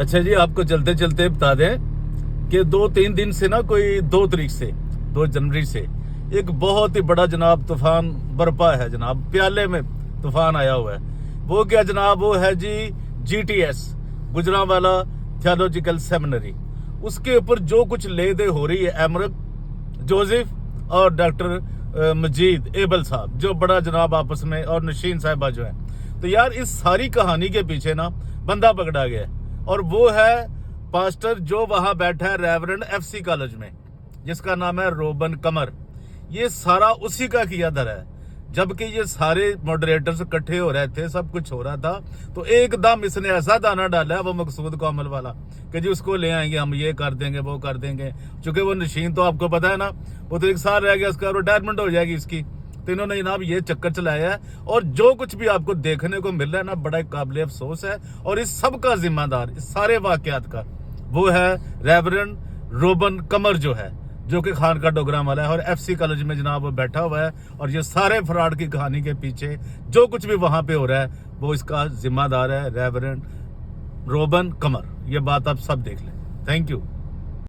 अच्छा जी, आपको चलते चलते बता दें कि 2-3 दिन से ना, कोई 2 तारीख से 2 जनवरी से एक बहुत ही बड़ा जनाब तूफान बरपा है जनाब। प्याले में तूफान आया हुआ है। वो क्या जनाब, वो है जी GTS गुजरांवाला थियोलॉजिकल सेमिनरी। उसके ऊपर जो कुछ ले दे हो रही है, एमरक जोसेफ और डॉक्टर मजीद एबल साहब, जो बड़ा जनाब आपस में, और नशीन साहिबा जो है। तो यार इस सारी कहानी के पीछे ना बंदा पकड़ा गया है, और वो है पास्टर जो वहां बैठा है रेवरेंड FC कॉलेज में, जिसका नाम है रोबन कमर। ये सारा उसी का किया धरा है। जबकि ये सारे मॉडरेटर्स इकट्ठे हो रहे थे, सब कुछ हो रहा था, तो एकदम इसने ऐसा दाना डाला है वो मकसूद कोमल वाला कि जी उसको ले आएंगे, हम ये कर देंगे, वो कर देंगे। चूंकि वो नशीन तो आपको पता है ना, वो तो 1 साल रह गया, उसका रिटायरमेंट हो जाएगी इसकी। तो इन्होंने जनाब ये चक्कर चलाया है, और जो कुछ भी आपको देखने को मिल रहा है ना, बड़ा काबिल अफसोस है। और इस सब का जिम्मेदार, इस सारे वाकयात का, वो है रेवरेंड रोबन कमर जो है, जो कि खान का डोगरा वाला है, और FC कॉलेज में जनाब वो बैठा हुआ है। और ये सारे फ्रॉड की कहानी के पीछे जो कुछ भी वहां पे हो रहा है, वो इसका जिम्मेदार है रेवरेंड रोबन कमर। ये बात आप सब देख लें। Thank you.